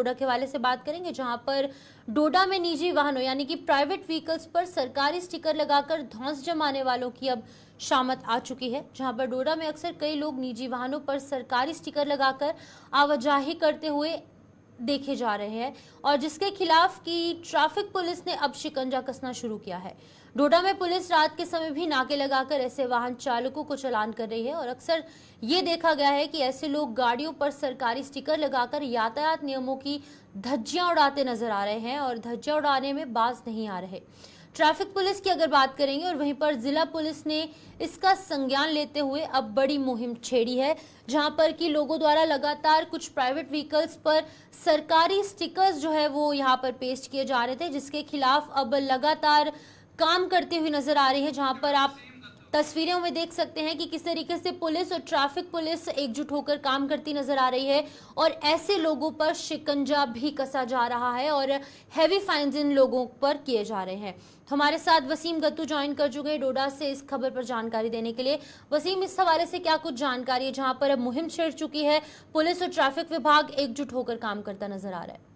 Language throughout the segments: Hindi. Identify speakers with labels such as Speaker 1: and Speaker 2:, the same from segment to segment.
Speaker 1: डोडा के हवाले से बात करेंगे, जहां पर डोडा में निजी वाहनों यानी कि प्राइवेट व्हीकल्स पर सरकारी स्टिकर लगाकर धौंस जमाने वालों की अब शामत आ चुकी है। जहां पर डोडा में अक्सर कई लोग निजी वाहनों पर सरकारी स्टिकर लगाकर आवाजाही करते हुए देखे जा रहे हैं और जिसके खिलाफ की ट्रैफिक पुलिस ने अब शिकंजा कसना शुरू किया है। डोडा में पुलिस रात के समय भी नाके लगाकर ऐसे वाहन चालकों को चालान कर रही है और अक्सर ये देखा गया है कि ऐसे लोग गाड़ियों पर सरकारी स्टिकर लगाकर यातायात नियमों की धज्जियां उड़ाते नजर आ रहे हैं और धज्जियां उड़ाने में बाज नहीं आ रहे। ट्रैफिक पुलिस की अगर बात करेंगे और वहीं पर जिला पुलिस ने इसका संज्ञान लेते हुए अब बड़ी मुहिम छेड़ी है, जहां पर कि लोगों द्वारा लगातार कुछ प्राइवेट व्हीकल्स पर सरकारी स्टिकर्स जो है वो यहां पर पेस्ट किए जा रहे थे, जिसके खिलाफ अब लगातार काम करती हुई नजर आ रही है। जहां पर आप तस्वीरों में देख सकते हैं कि किस तरीके से पुलिस और ट्रैफिक पुलिस एकजुट होकर काम करती नजर आ रही है और ऐसे लोगों पर शिकंजा भी कसा जा रहा है और हैवी फाइन्स इन लोगों पर किए जा रहे हैं। हमारे साथ वसीम गत्तू ज्वाइन कर चुके हैं डोडा से इस खबर पर जानकारी देने के लिए। वसीम, इस हवाले से क्या कुछ जानकारी है, जहां पर अब मुहिम छिड़ चुकी है, पुलिस और ट्रैफिक विभाग एकजुट होकर काम करता नजर आ रहा है?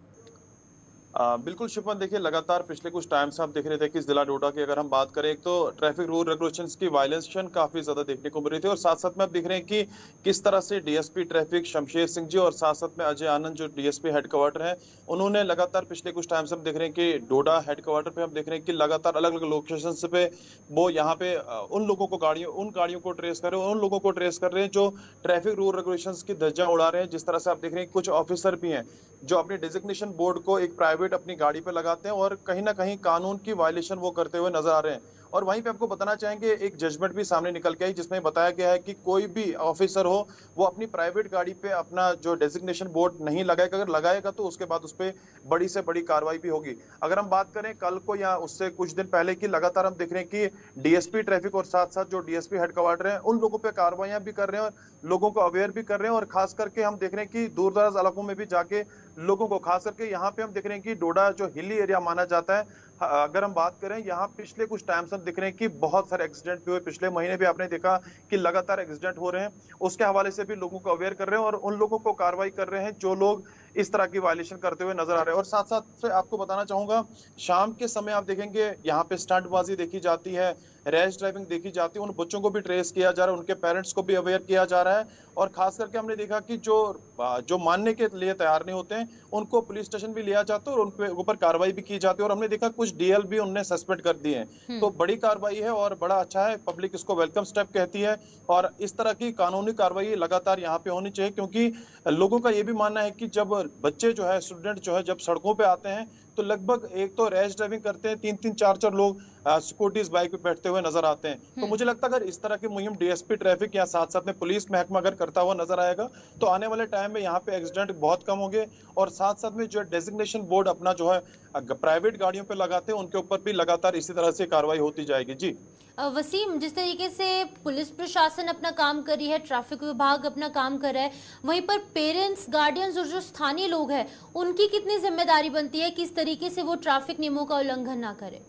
Speaker 2: बिल्कुल शिफन, देखिए लगातार पिछले कुछ टाइम से आप देख रहे थे कि जिला डोडा की अगर हम बात करें, एक तो ट्रैफिक रूल रेगुलेशंस की वायलेशन काफी ज्यादा देखने को मिल रही थी और साथ साथ में आप देख रहे हैं कि किस तरह से डीएसपी ट्रैफिक शमशेर सिंह जी और साथ साथ में अजय आनंद जो डीएसपी हेडक्वार्टर है, उन्होंने लगातार पिछले कुछ टाइम से हम देख रहे हैं कि डोडा हेडक्वार्टर पे हम देख रहे हैं कि लगातार अलग अलग लोकेशन पे वो यहाँ पे उन लोगों को उन गाड़ियों को ट्रेस कर रहे हैं, उन लोगों को ट्रेस कर रहे हैं जो ट्रैफिक रूल रेगुलेशंस की धज्जियां उड़ा रहे हैं। जिस तरह से आप देख रहे हैं कुछ ऑफिसर भी हैं जो अपनी डेजिग्नेशन बोर्ड को एक प्राइवेट अपनी गाड़ी पे लगाते हैं और कहीं ना कहीं कानून की वायलेशन वो करते हुए नजर आ रहे हैं। और वहीं पे आपको बताना चाहेंगे, एक जजमेंट भी सामने निकल के आई जिसमें बताया गया है कि कोई भी ऑफिसर हो वो अपनी प्राइवेट गाड़ी पे अपना जो डेजिग्नेशन बोर्ड नहीं लगाएगा, अगर लगाएगा तो उसके बाद उस पर बड़ी से बड़ी कार्रवाई भी होगी। अगर हम बात करें कल को या उससे कुछ दिन पहले की, लगातार हम देख रहे हैं कि डीएसपी ट्रैफिक और साथ साथ जो डीएसपी हेडक्वार्टर है उन लोगों पर कार्रवाइयां भी कर रहे हैं और लोगों को अवेयर भी कर रहे हैं। और खास करके हम देख रहे हैं कि दूर दराज इलाकों में भी जाके लोगों को, खास करके यहाँ पे हम देख रहे हैं कि डोडा जो हिली एरिया माना जाता है, अगर हम बात करें यहाँ पिछले कुछ टाइम से हम देख रहे हैं कि बहुत सारे एक्सीडेंट भी हुए। पिछले महीने भी आपने देखा कि लगातार एक्सीडेंट हो रहे हैं, उसके हवाले से भी लोगों को अवेयर कर रहे हैं और उन लोगों को कार्रवाई कर रहे हैं जो लोग इस तरह की वायलेशन करते हुए नजर आ रहे हैं। और साथ साथ से आपको बताना चाहूंगा, शाम के समय आप देखेंगे यहाँ पे स्टंटबाजी देखी जाती है, रैश ड्राइविंग देखी जाती है, उन बच्चों को भी ट्रेस किया जा रहा है, उनके पेरेंट्स को भी अवेयर किया जा रहा है। और खास करके हमने देखा कि जो मानने के लिए तैयार नहीं होते हैं उनको पुलिस स्टेशन भी लिया जाता है और उनके ऊपर कार्रवाई भी की जाती है। और हमने देखा कुछ डीएल भी उन्होंने सस्पेंड कर दिए हैं। तो बड़ी कार्रवाई है और बड़ा अच्छा है, पब्लिक इसको वेलकम स्टेप कहती है और इस तरह की कानूनी कार्रवाई लगातार यहाँ पे होनी चाहिए, क्योंकि लोगों का ये भी मानना है कि जब बच्चे जो है, स्टूडेंट जो है, जब सड़कों पे आते हैं तो लगभग एक तो रैश ड्राइविंग करते हैं, 3-3 4-4 लोग स्कूटीज बाइक पे बैठते हुए नजर आते हैं। तो मुझे लगता है अगर इस तरह की मुहिम डीएसपी ट्रैफिक या साथ साथ में पुलिस महकमा अगर करता हुआ नजर आएगा तो आने वाले टाइम में यहाँ पे एक्सीडेंट बहुत कम होंगे। और साथ साथ में जो डेजिग्नेशन बोर्ड अपना जो है प्राइवेट गाड़ियों पे लगाते हैं उनके ऊपर भी लगातार इसी तरह से कार्रवाई होती जाएगी। जी
Speaker 1: वसीम, जिस तरीके से पुलिस प्रशासन अपना काम कर रही है, ट्रैफिक विभाग अपना काम कर रहा है, वहीं पर पेरेंट्स, गार्डियंस और जो स्थानीय लोग हैं उनकी कितनी जिम्मेदारी बनती है कि इस तरीके से वो ट्रैफिक नियमों का उल्लंघन ना करे?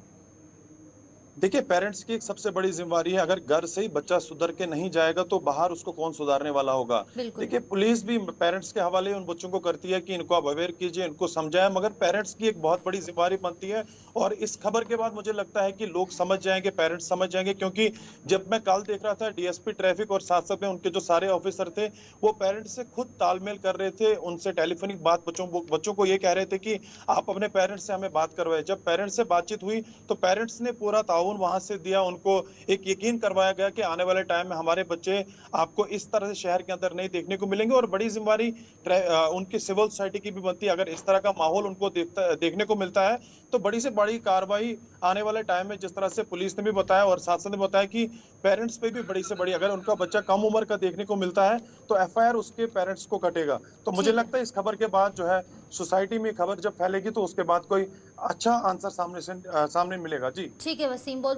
Speaker 2: देखिए, पेरेंट्स की एक सबसे बड़ी जिम्मेवारी है, अगर घर से ही बच्चा सुधर के नहीं जाएगा तो बाहर उसको कौन सुधारने वाला होगा। देखिए, पुलिस भी पेरेंट्स के हवाले उन बच्चों को करती है कि इनको आप अवेयर कीजिए, इनको समझाएं, मगर पेरेंट्स की एक बहुत बड़ी जिम्मेवारी बनती है। और इस खबर के बाद मुझे लगता है कि लोग समझ जाएंगे, पेरेंट्स समझ जाएंगे, क्योंकि जब मैं कल देख रहा था डीएसपी ट्रैफिक और साथ साथ में उनके जो सारे ऑफिसर थे वो पेरेंट्स से खुद तालमेल कर रहे थे, उनसे टेलीफोनिक बात बच्चों को ये कह रहे थे कि आप अपने पेरेंट्स से हमें बात करवाए। जब पेरेंट्स से बातचीत हुई तो पेरेंट्स ने पूरा ताउन वहां से दिया, उनको एक यकीन करवाया गया कि आने वाले टाइम में हमारे बच्चे आपको इस तरह से शहर के अंदर नहीं देखने को मिलेंगे। और बड़ी जिम्मेदारी उनकी सिविल सोसाइटी की भी बनती है, अगर इस तरह का माहौल उनको देखने को मिलता है तो बड़ी से बड़ी कार्रवाई आने वाले टाइम में, जिस तरह से पुलिस ने भी बताया और साथ साथ ने बताया कि पेरेंट्स पे भी बड़ी से बड़ी, अगर उनका बच्चा कम उम्र का देखने को मिलता है तो एफआईआर उसके पेरेंट्स को कटेगा। तो मुझे लगता है इस खबर के बाद जो है सोसाइटी में खबर जब फैलेगी तो उसके बाद कोई अच्छा आंसर सामने मिलेगा। जी
Speaker 1: ठीक है वसीम, बहुत बहुत